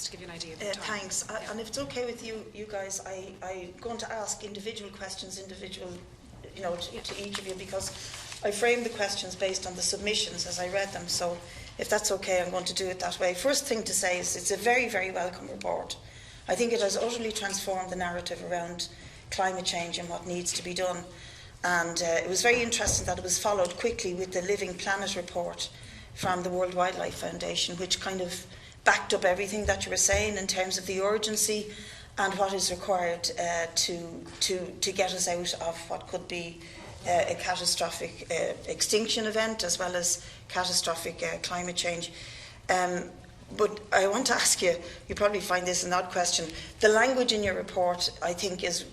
to give you an idea of the time. Thanks. And if it's okay with you guys, I'm going to ask individual questions, to each of you, because I framed the questions based on the submissions as I read them. So if that's okay, I'm going to do it that way. First thing to say is it's a very, very welcome report. I think it has utterly transformed the narrative around climate change and what needs to be done. And it was very interesting that it was followed quickly with the Living Planet report from the World Wildlife Foundation, which kind of backed up everything that you were saying in terms of the urgency and what is required to get us out of what could be a catastrophic extinction event as well as catastrophic climate change. But I want to ask you, you probably find this an odd question. The language in your report, I think, is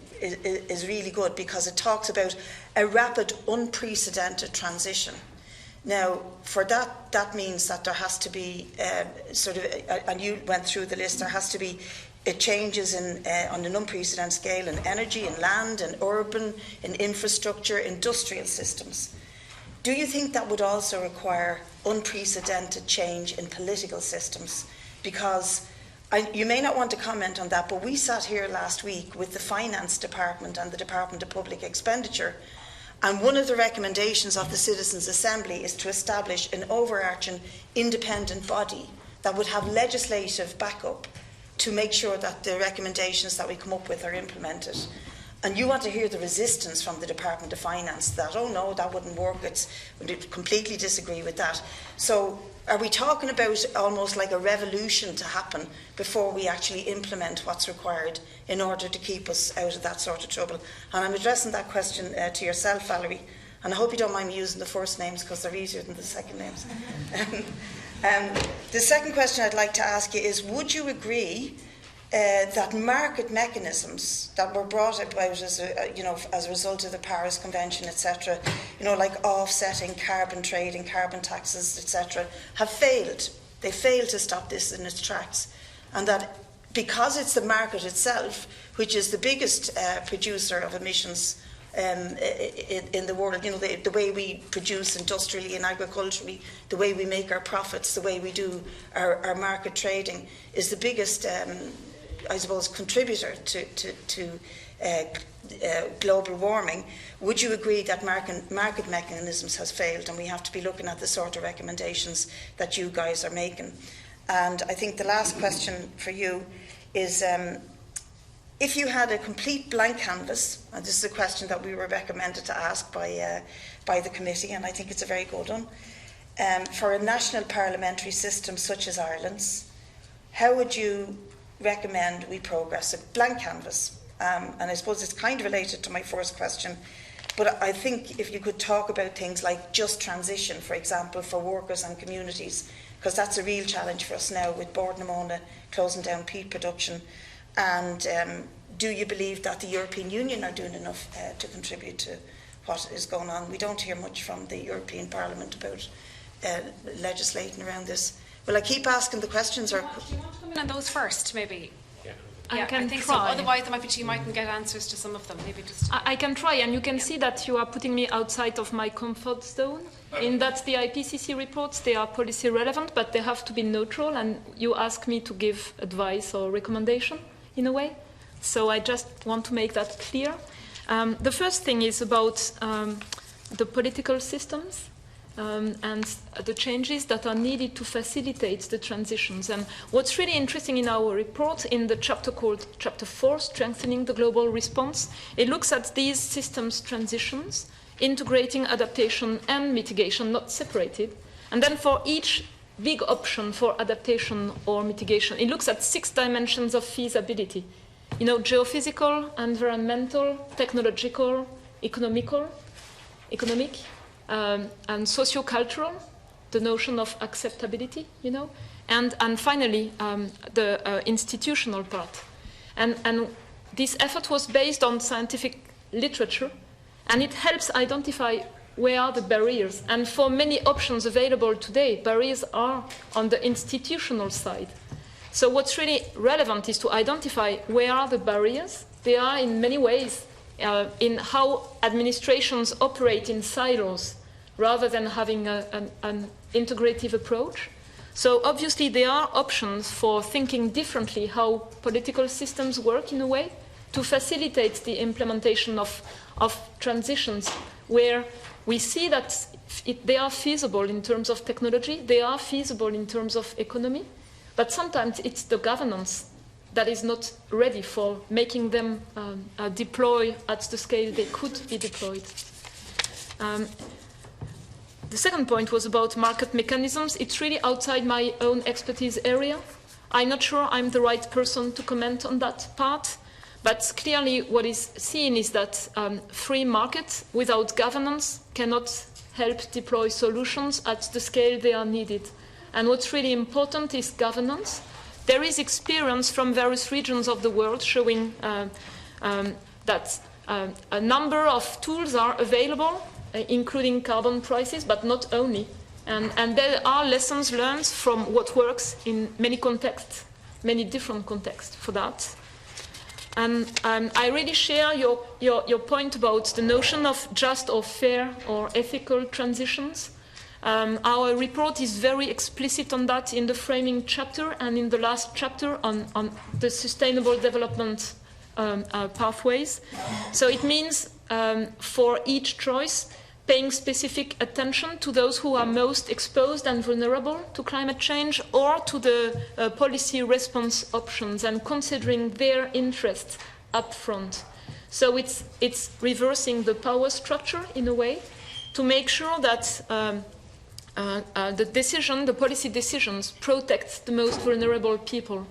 really good because it talks about a rapid, unprecedented transition. Now, for that means that there has to be and you went through the list, there has to be changes on an unprecedented scale in energy, in land, in urban, in infrastructure, industrial systems. Do you think that would also require unprecedented change in political systems? Because you may not want to comment on that, but we sat here last week with the Finance Department and the Department of Public Expenditure, and one of the recommendations of the Citizens' Assembly is to establish an overarching independent body that would have legislative backup to make sure that the recommendations that we come up with are implemented. And you want to hear the resistance from the Department of Finance that, oh no, that wouldn't work, we completely disagree with that. So are we talking about almost like a revolution to happen before we actually implement what's required in order to keep us out of that sort of trouble? And I'm addressing that question to yourself, Valerie, and I hope you don't mind me using the first names because they're easier than the second names. The second question I'd like to ask you is, would you agree that market mechanisms that were brought about as a result of the Paris Convention, etc., like offsetting, carbon trading, carbon taxes, etc., have failed? They failed to stop this in its tracks, and that because it's the market itself which is the biggest producer of emissions in the world, the way we produce industrially and agriculturally, the way we make our profits, the way we do our market trading is the biggest I suppose, contributor to global warming. Would you agree that market mechanisms has failed and we have to be looking at the sort of recommendations that you guys are making? And I think the last question for you is, if you had a complete blank canvas, and this is a question that we were recommended to ask by the committee, and I think it's a very good one, for a national parliamentary system such as Ireland's, how would you recommend we progress? A blank canvas. And I suppose it's kind of related to my first question, but I think if you could talk about things like just transition, for example, for workers and communities, because that's a real challenge for us now with Bord-na-Móna closing down peat production. And do you believe that the European Union are doing enough to contribute to what is going on? We don't hear much from the European Parliament about legislating around this. Will I keep asking the questions? Or do you want to come in on those first, maybe? Yeah, I think so. Otherwise, there might be you mightn't get answers to some of them. Maybe just. I can try, and you can see that you are putting me outside of my comfort zone. In that the IPCC reports, they are policy relevant, but they have to be neutral. And you ask me to give advice or recommendation in a way. So I just want to make that clear. The first thing is about the political systems. And the changes that are needed to facilitate the transitions. And what's really interesting in our report, in the chapter called Chapter 4, Strengthening the Global Response, it looks at these systems transitions, integrating adaptation and mitigation, not separated. And then for each big option for adaptation or mitigation, it looks at 6 dimensions of feasibility. Geophysical, environmental, technological, economic, and socio-cultural, the notion of acceptability, and finally the institutional part. And this effort was based on scientific literature, and it helps identify where are the barriers. And for many options available today, barriers are on the institutional side. So what's really relevant is to identify where are the barriers. They are in many ways in how administrations operate in silos rather than having an integrative approach. So obviously there are options for thinking differently how political systems work in a way to facilitate the implementation of transitions where we see that they are feasible in terms of technology, they are feasible in terms of economy, but sometimes it's the governance that is not ready for making them deploy at the scale they could be deployed. The second point was about market mechanisms. It's really outside my own expertise area. I'm not sure I'm the right person to comment on that part, but clearly what is seen is that free markets without governance cannot help deploy solutions at the scale they are needed. And what's really important is governance. There is experience from various regions of the world showing that a number of tools are available, including carbon prices, but not only. And there are lessons learned from what works in many contexts, many different contexts for that. And I really share your point about the notion of just or fair or ethical transitions. Our report is very explicit on that in the framing chapter and in the last chapter on the sustainable development pathways. So it means for each choice, paying specific attention to those who are most exposed and vulnerable to climate change or to the policy response options and considering their interests up front. So it's reversing the power structure in a way to make sure that the policy decisions protect the most vulnerable people.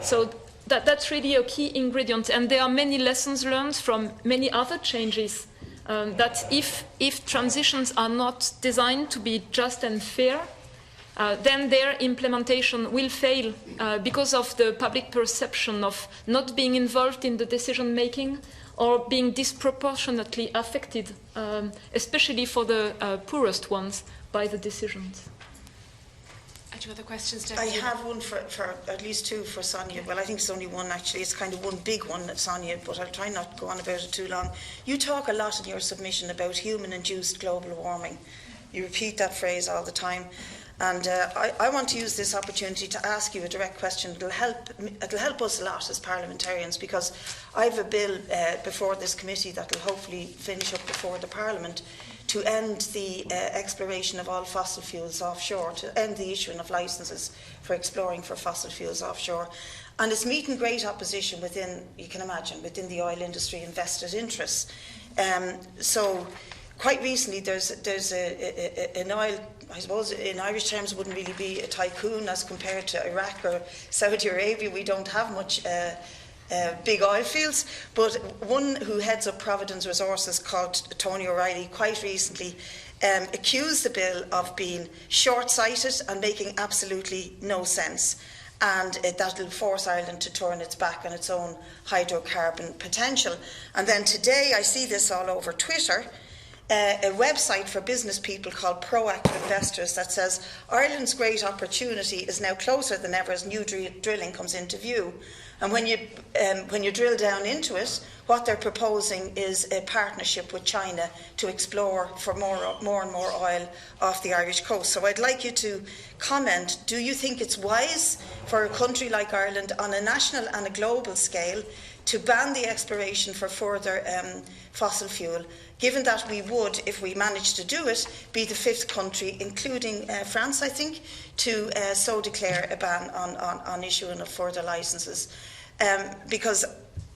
So that's really a key ingredient, and there are many lessons learned from many other changes that if transitions are not designed to be just and fair, then their implementation will fail because of the public perception of not being involved in the decision-making or being disproportionately affected, especially for the poorest ones, by the decisions. I do other questions, I Deputy. have one for at least two for Sonia. Well, I think it's only one actually. It's kind of one big one, Sonia, but I'll try not to go on about it too long. You talk a lot in your submission about human-induced global warming. You repeat that phrase all the time. And I want to use this opportunity to ask you a direct question. It'll help us a lot as parliamentarians, because I have a bill before this committee that will hopefully finish up before the Parliament to end the exploration of all fossil fuels offshore, to end the issuing of licences for exploring for fossil fuels offshore. And it's meeting great opposition within, you can imagine, within the oil industry and vested interests. So quite recently there's an oil, I suppose in Irish terms it wouldn't really be a tycoon as compared to Iraq or Saudi Arabia. We don't have much big oil fields, but one who heads up Providence Resources, called Tony O'Reilly, quite recently accused the bill of being short-sighted and making absolutely no sense, and that will force Ireland to turn its back on its own hydrocarbon potential. And then today I see this all over Twitter, a website for business people called Proactive Investors that says Ireland's great opportunity is now closer than ever as new drilling comes into view. And when you drill down into it, what they're proposing is a partnership with China to explore for more and more oil off the Irish coast. So I'd like you to comment, do you think it's wise for a country like Ireland on a national and a global scale to ban the exploration for further fossil fuel, given that we would, if we managed to do it, be the 5th country, including France, I think, to so declare a ban on issuing of further licences? Because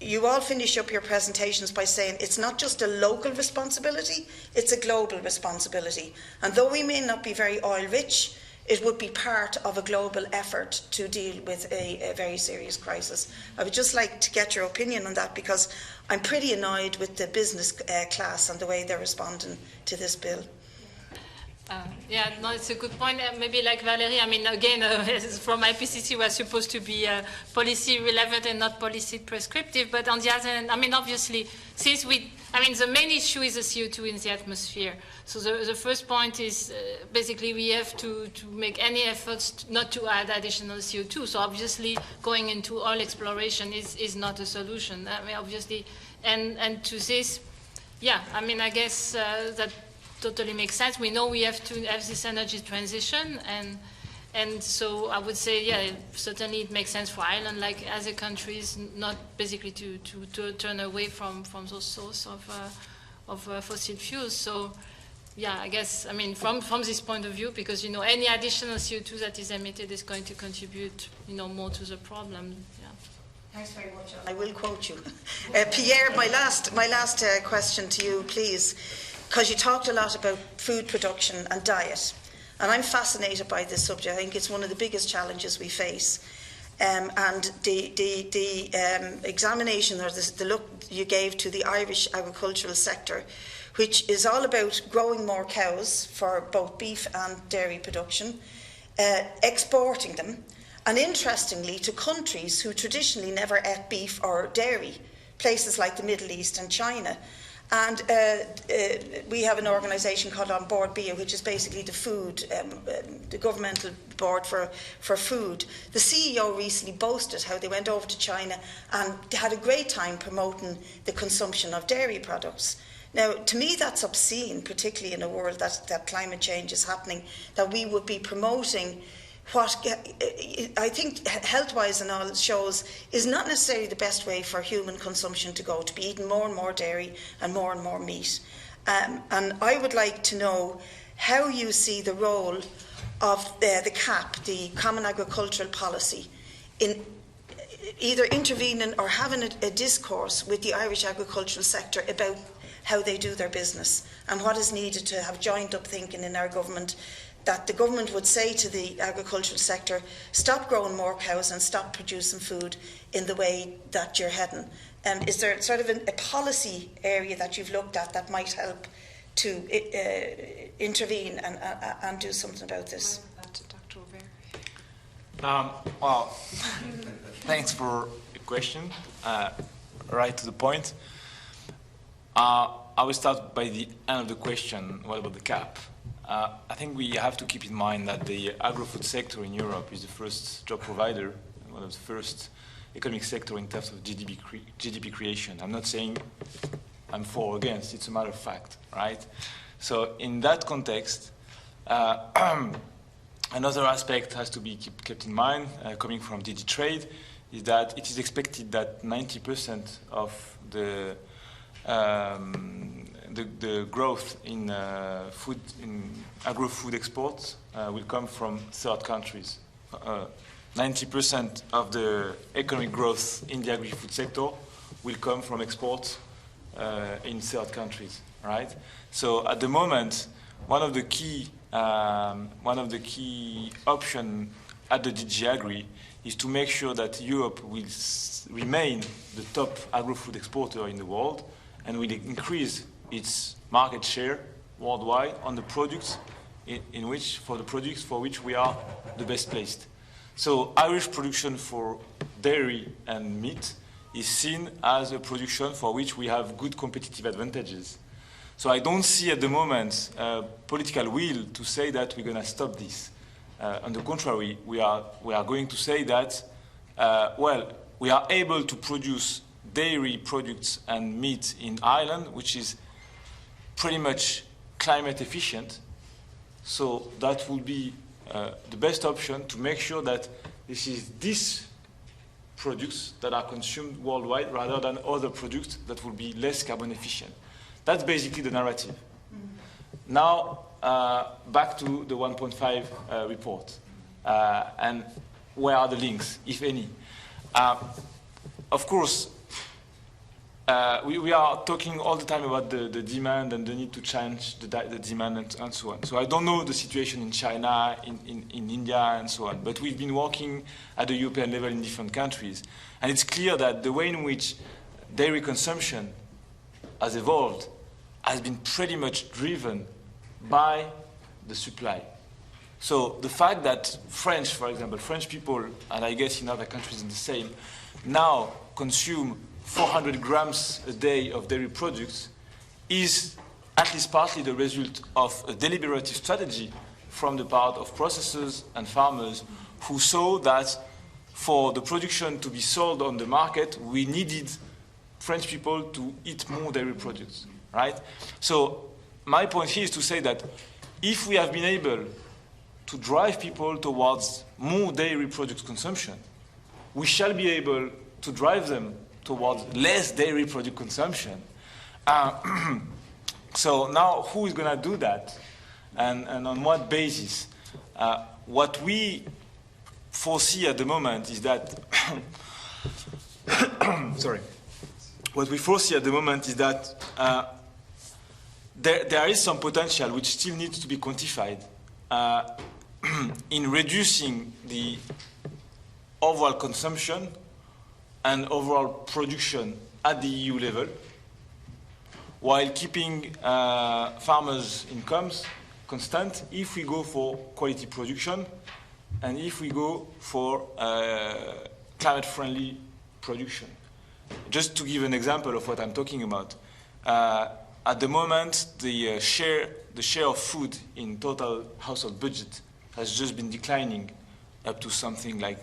you all finish up your presentations by saying it's not just a local responsibility, it's a global responsibility. And though we may not be very oil rich, it would be part of a global effort to deal with a very serious crisis. I would just like to get your opinion on that, because I'm pretty annoyed with the business class and the way they're responding to this bill. Yeah, no, it's a good point. Maybe like Valérie, I mean, again, from IPCC, we're supposed to be policy relevant and not policy prescriptive. But on the other hand, I mean, obviously, since the main issue is the CO2 in the atmosphere. So the first point is basically we have to make any efforts not to add additional CO2. So obviously, going into oil exploration is not a solution. I mean, obviously, and to this, yeah, I mean, I guess that totally makes sense. We know we have to have this energy transition, And so I would say, yeah, certainly it makes sense for Ireland, like other countries, not basically to turn away from those sources of fossil fuels. So, yeah, I guess, I mean, from this point of view, because, you know, any additional CO2 that is emitted is going to contribute, you know, more to the problem. Yeah. Thanks very much. I will quote you. Pierre, my last question to you, please, because you talked a lot about food production and diet. And I'm fascinated by this subject. I think it's one of the biggest challenges we face. And the examination or the look you gave to the Irish agricultural sector, which is all about growing more cows for both beef and dairy production, exporting them, and interestingly to countries who traditionally never ate beef or dairy, places like the Middle East and China. And we have an organisation called On Board BIA, which is basically the food, the governmental board for food. The CEO recently boasted how they went over to China and had a great time promoting the consumption of dairy products. Now, to me, that's obscene, particularly in a world that climate change is happening, that we would be promoting what I think health-wise and all shows is not necessarily the best way for human consumption to go, to be eating more and more dairy and more meat. And I would like to know how you see the role of the CAP, the Common Agricultural Policy, in either intervening or having a discourse with the Irish agricultural sector about how they do their business and what is needed to have joined up thinking in our government, that the government would say to the agricultural sector, stop growing more cows and stop producing food in the way that you're heading. Is there sort of a policy area that you've looked at that might help to intervene and do something about this? Well, thanks for the question. Right to the point. I will start by the end of the question. What about the CAP? I think we have to keep in mind that the agri-food sector in Europe is the first job provider, one of the first economic sector in terms of GDP creation. I'm not saying I'm for or against, it's a matter of fact, right? So in that context, another aspect has to be kept in mind, coming from DG Trade, is that it is expected that 90% of the growth in agro-food exports will come from third countries. 90% of the economic growth in the agri-food sector will come from exports in third countries, right? So at the moment, one of the key options at the DG Agri is to make sure that Europe will remain the top agro-food exporter in the world and will increase its market share worldwide on the products for the products for which we are the best placed. So Irish production for dairy and meat is seen as a production for which we have good competitive advantages. So I don't see at the moment political will to say that we're going to stop this. On the contrary, we are going to say that, we are able to produce dairy products and meat in Ireland, which is pretty much climate efficient. So that will be the best option to make sure that this is these products that are consumed worldwide rather than other products that will be less carbon efficient. That's basically the narrative. Now, back to the 1.5 report. And where are the links, if any? Of course, we are talking all the time about the demand and the need to change the demand and so on. So I don't know the situation in China, in India, and so on. But we've been working at the European level in different countries. And it's clear that the way in which dairy consumption has evolved has been pretty much driven by the supply. So the fact that French, for example, French people, and I guess in other countries the same, now consume 400 grams a day of dairy products is at least partly the result of a deliberative strategy from the part of processors and farmers who saw that for the production to be sold on the market, we needed French people to eat more dairy products, right? So my point here is to say that if we have been able to drive people towards more dairy product consumption. We shall be able to drive them towards less dairy product consumption. So now who is going to do that, and on what basis? What we foresee at the moment is that sorry. What we foresee at the moment is that there is some potential which still needs to be quantified in reducing the overall consumption and overall production at the EU level, while keeping farmers' incomes constant if we go for quality production and if we go for climate-friendly production. Just to give an example of what I'm talking about, at the moment, the share of food in total household budget has just been declining up to something like,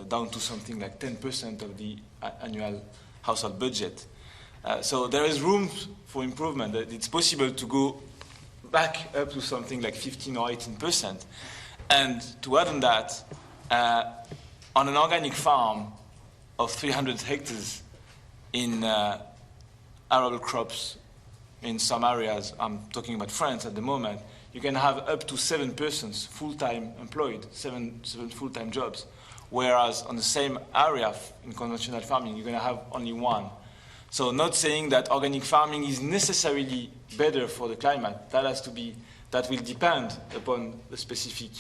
down to something like 10% of the annual household budget. So there is room for improvement. It's possible to go back up to something like 15 or 18%. And to add on that, on an organic farm of 300 hectares in arable crops in some areas, I'm talking about France at the moment, you can have up to 7 persons full-time employed, seven full-time jobs. Whereas on the same area in conventional farming, you're going to have only one. So not saying that organic farming is necessarily better for the climate. That will depend upon the specific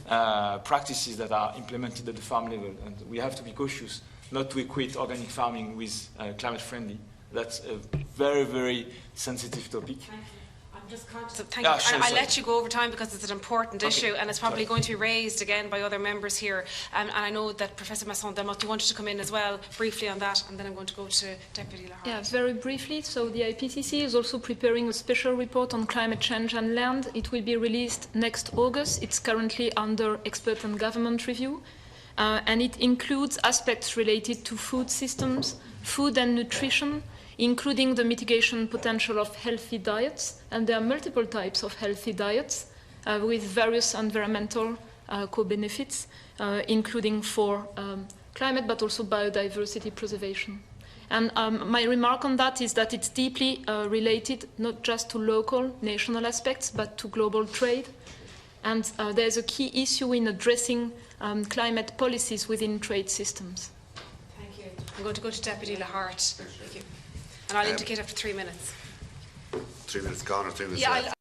practices that are implemented at the farm level. And we have to be cautious not to equate organic farming with climate-friendly. That's a very, very sensitive topic. I'm just conscious of, thank you. I'll let you go over time because it's an important issue and it's probably going to be raised again by other members here. And I know that Professor Masson-Delmotte, you wanted to come in as well briefly on that, and then I'm going to go to Deputy Lahart. Yeah, very briefly. So the IPCC is also preparing a special report on climate change and land. It will be released next August. It's currently under expert and government review. And it includes aspects related to food systems, food and nutrition, including the mitigation potential of healthy diets. And there are multiple types of healthy diets with various environmental co-benefits, including for climate, but also biodiversity preservation. And my remark on that is that it's deeply related not just to local, national aspects, but to global trade. And there's a key issue in addressing climate policies within trade systems. Thank you. I'm going to go to Deputy Lahart. Thank you. And I'll indicate after 3 minutes. 3 minutes gone or 3 minutes left?